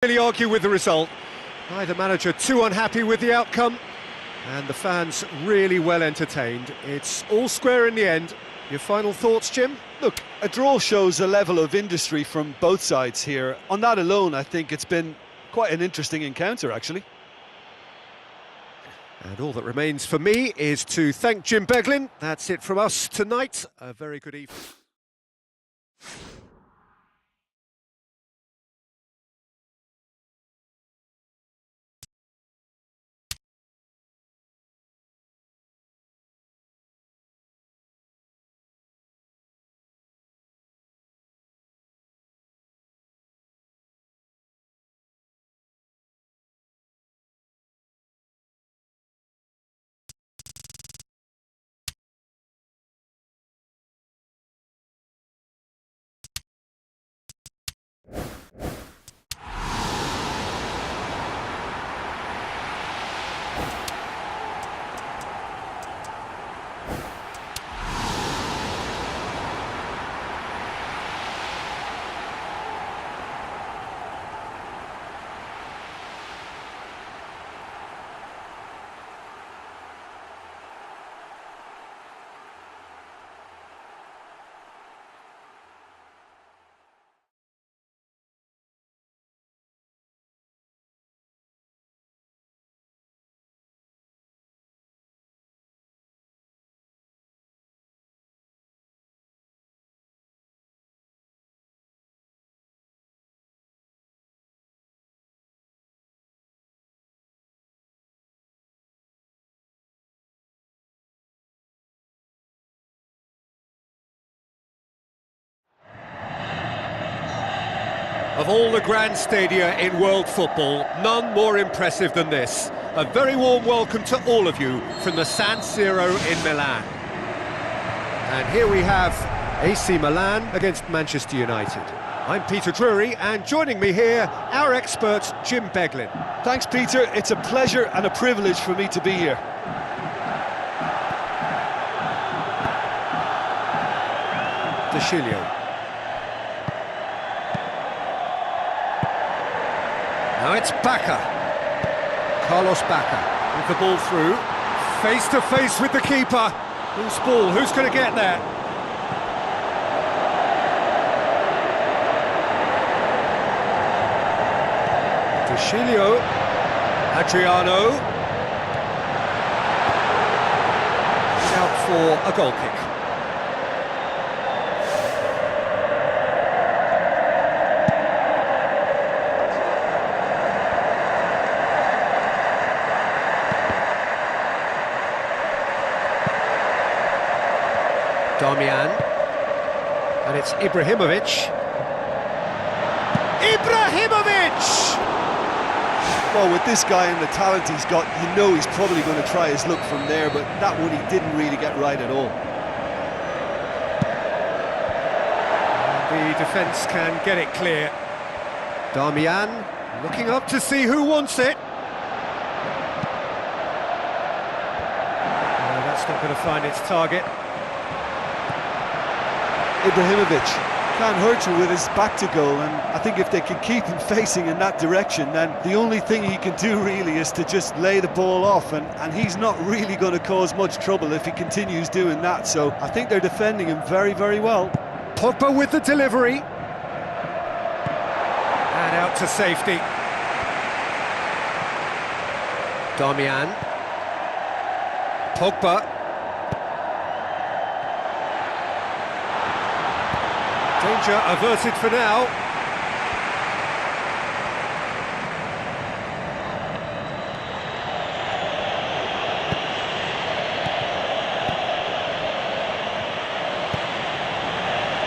Really argue with the result. Neither manager too unhappy with the outcome, and the fans really well entertained. It's all square in the end. Your final thoughts, Jim? Look, a draw shows a level of industry from both sides here. On that alone, I think it's been quite an interesting encounter, actually. And all that remains for me is to thank Jim Beglin. That's it from us tonight. A very good evening. Of all the grand stadia in world football, none more impressive than this. A very warm welcome to all of you from the San Siro in Milan. And here we have AC Milan against Manchester United. I'm Peter Drury, and joining me here, our expert, Jim Beglin. Thanks, Peter. It's a pleasure and a privilege for me to be here. De Sciglio. Now it's Bacca. Carlos Bacca with the ball through. Face to face with the keeper. Who's ball? Who's going to get there? De Sciglio. Adriano. He's out for a goal kick. Darmian, and it's Ibrahimovic. Ibrahimovic! Well, with this guy and the talent he's got, you know he's probably going to try his luck from there, but that one he didn't really get right at all. The defence can get it clear. Darmian looking up to see who wants it. No, that's not going to find its target. Ibrahimovic can't hurt you with his back to goal, and I think if they can keep him facing in that direction, then the only thing he can do really is to just lay the ball off, and he's not really going to cause much trouble if he continues doing that, so I think they're defending him very, very well. Pogba with the delivery. And out to safety. Darmian. Pogba. Danger averted for now.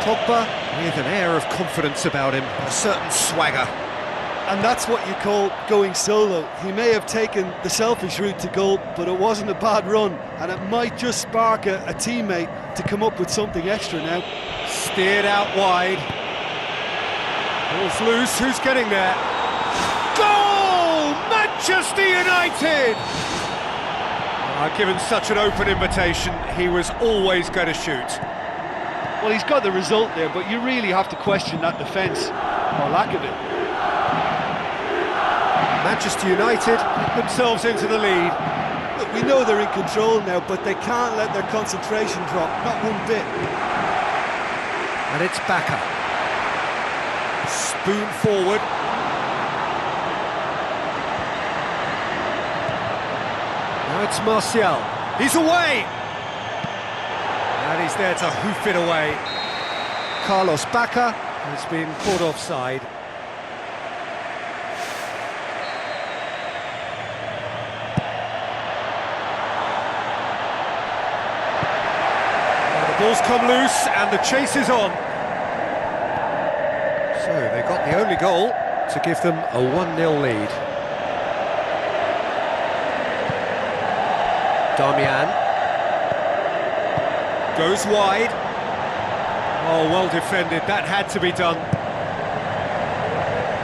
Pogba with an air of confidence about him, a certain swagger. And that's what you call going solo. He may have taken the selfish route to goal, but it wasn't a bad run, and it might just spark a teammate to come up with something extra now. Steered out wide. Ball's loose, who's getting there? Goal! Manchester United! Given such an open invitation, he was always going to shoot. Well, he's got the result there, but you really have to question that defence, or lack of it. Manchester United get themselves into the lead. Look, we know they're in control now, but they can't let their concentration drop, not one bit. And it's Bacca. Spoon forward. Now it's Martial. He's away! And he's there to hoof it away. Carlos Bacca has been caught offside. Now the ball's come loose and the chase is on. So they got the only goal to give them a 1-0 lead. Darmian goes wide. Oh, well defended, that had to be done.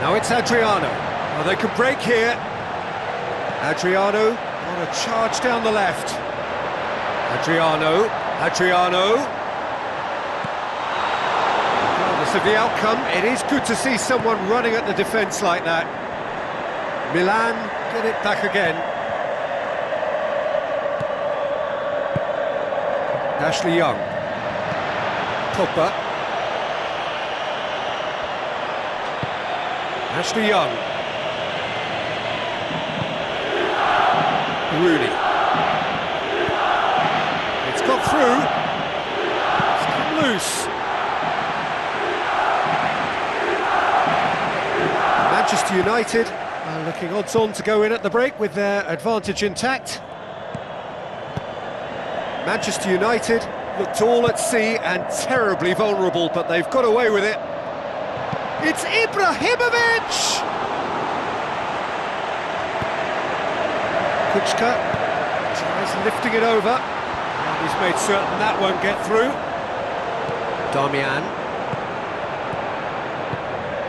Now it's Adriano. Oh, they could break here. Adriano on a charge down the left. Adriano. Regardless of the outcome, it is good to see someone running at the defence like that. Milan get it back again. Ashley Young. Pogba. Ashley Young. Rooney. It's got through. It's come loose. Manchester United are looking odds-on to go in at the break with their advantage intact. Manchester United looked all at sea and terribly vulnerable, but they've got away with it. It's Ibrahimovic! Kuchka tries lifting it over, and he's made certain that won't get through. Darmian.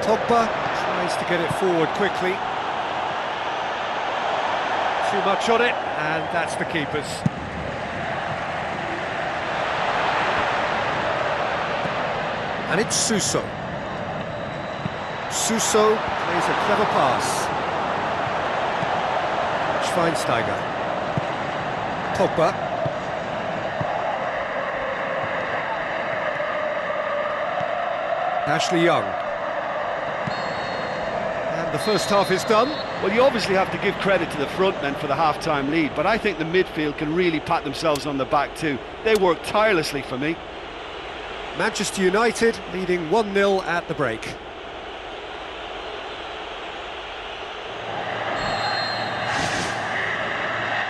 Pogba tries to get it forward quickly. Too much on it, and that's the keeper's. And it's Suso. Suso plays a clever pass. Schweinsteiger. Pogba. Ashley Young. And the first half is done. Well, you obviously have to give credit to the front men for the half-time lead, but I think the midfield can really pat themselves on the back too. They work tirelessly for me. Manchester United leading 1-0 at the break.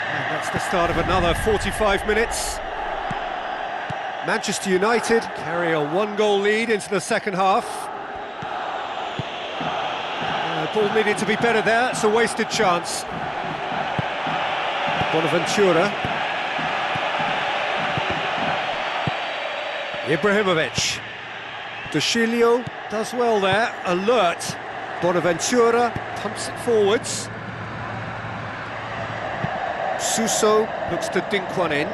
And that's the start of another 45 minutes. Manchester United carry a 1-goal lead into the second half. Ball needed to be better there, it's a wasted chance. Bonaventura. Ibrahimovic. De Sciglio does well there, alert. Bonaventura pumps it forwards. Suso looks to dink one in.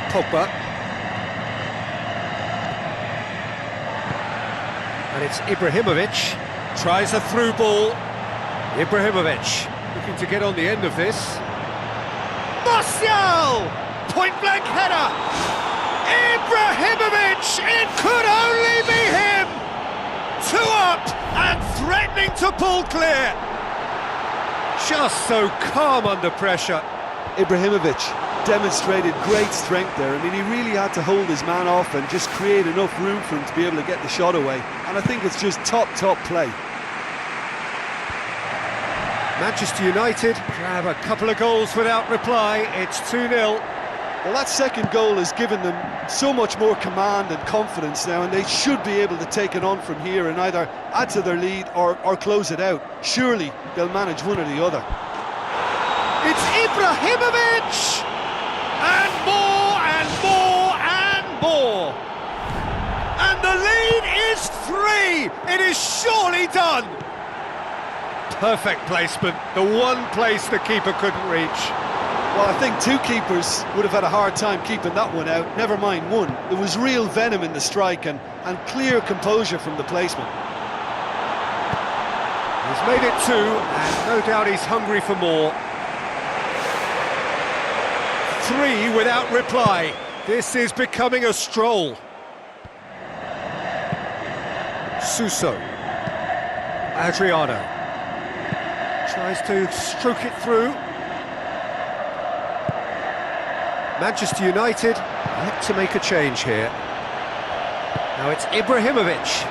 Pogba. And it's Ibrahimovic. Tries a through ball. Ibrahimovic looking to get on the end of this. Martial! Point-blank header! Ibrahimovic! It could only be him! 2 up and threatening to pull clear. Just so calm under pressure. Ibrahimovic demonstrated great strength there. I mean, he really had to hold his man off and just create enough room for him to be able to get the shot away. And I think it's just top play. Manchester United grab a couple of goals without reply. It's 2-0. Well, that second goal has given them so much more command and confidence now, and they should be able to take it on from here and either add to their lead or close it out. Surely they'll manage one or the other. It's Ibrahimovic! And more and more and more! And the lead is 3! It is surely done! Perfect placement, the one place the keeper couldn't reach. Well, I think 2 keepers would have had a hard time keeping that one out, never mind 1. There was real venom in the strike and clear composure from the placement. He's made it 2, and no doubt he's hungry for more. 3 without reply. This is becoming a stroll. Suso. Adriano. Tries to stroke it through. Manchester United look to make a change here. Now it's Ibrahimovic.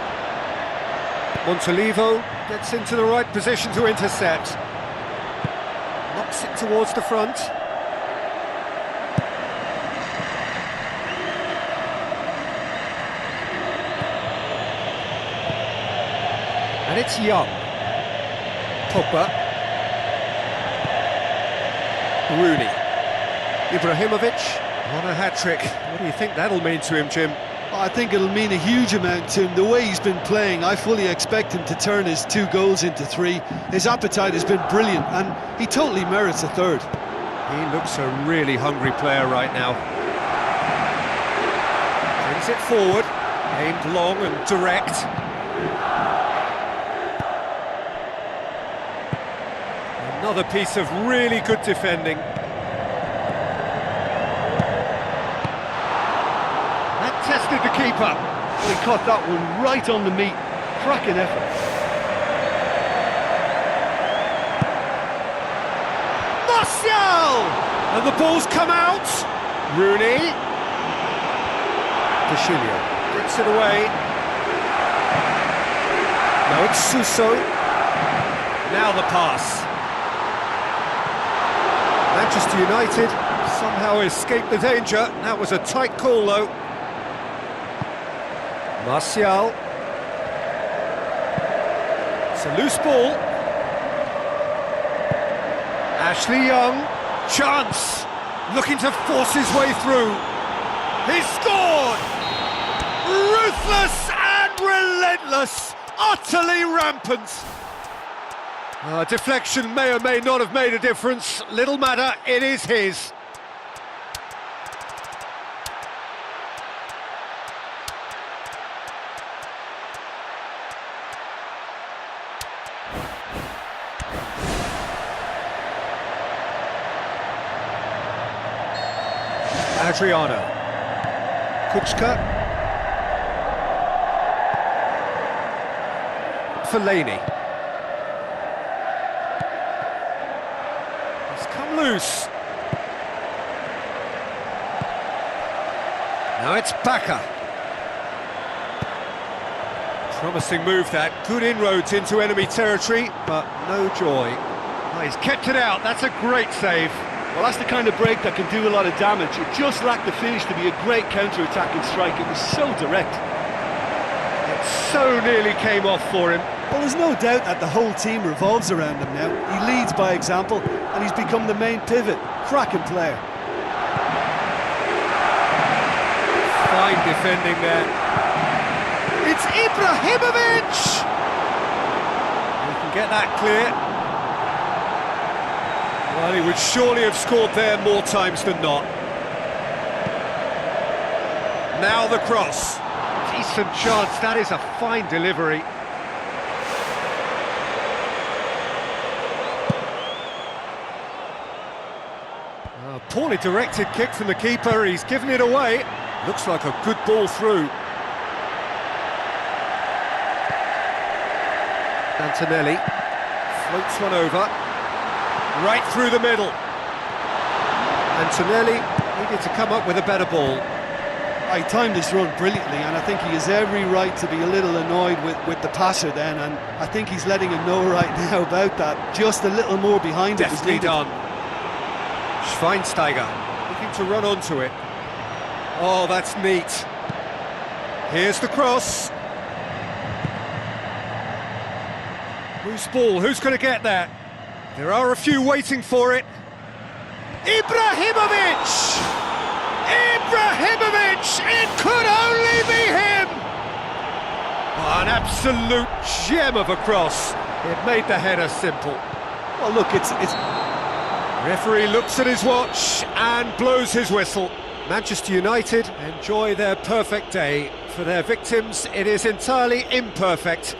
Montolivo gets into the right position to intercept. Knocks it towards the front. And it's Young. Pogba. Rooney. Ibrahimovic on a hat-trick. What do you think that'll mean to him, Jim? I think it'll mean a huge amount to him. The way he's been playing, I fully expect him to turn his 2 goals into 3. His appetite has been brilliant, and he totally merits a 3rd. He looks a really hungry player right now. Brings it forward, aimed long and direct. Another piece of really good defending. That tested the keeper. He caught that one right on the meat. Cracking effort. Martial! And the ball's come out. Rooney. Deschilio gets it away. Now it's Suso. Now the pass. Manchester United somehow escaped the danger. That was a tight call, though. Martial. It's a loose ball. Ashley Young. Chance. Looking to force his way through. He's scored! Ruthless and relentless. Utterly rampant. Deflection may or may not have made a difference. Little matter, it is his. Adriano. Kuczka. Fellaini. Loose. Now it's Baka. Promising move that. Good inroads into enemy territory, but no joy. Oh, he's kept it out. That's a great save. Well, that's the kind of break that can do a lot of damage. It just lacked the finish to be a great counter-attacking strike. It was so direct. It so nearly came off for him. Well, there's no doubt that the whole team revolves around him now. He leads by example, and he's become the main pivot. Cracking player. Fine defending there. It's Ibrahimovic! He can get that clear. Well, he would surely have scored there more times than not. Now the cross. Decent chance, that is a fine delivery. Poorly directed kick from the keeper, he's given it away. Looks like a good ball through. Antonelli floats one over, right through the middle. Antonelli needed to come up with a better ball. He timed this run brilliantly, and I think he has every right to be a little annoyed with the passer then, and I think he's letting him know right now about that. Just a little more behind it was Deftly needed. done. Schweinsteiger looking to run onto it. Oh, that's neat. Here's the cross. Loose ball, who's going to get that? There are a few waiting for it. Ibrahimovic! Ibrahimovic! It could only be him! Oh, an absolute gem of a cross. It made the header simple. Well, look, it's Referee looks at his watch and blows his whistle. Manchester United enjoy their perfect day. For their victims, it is entirely imperfect.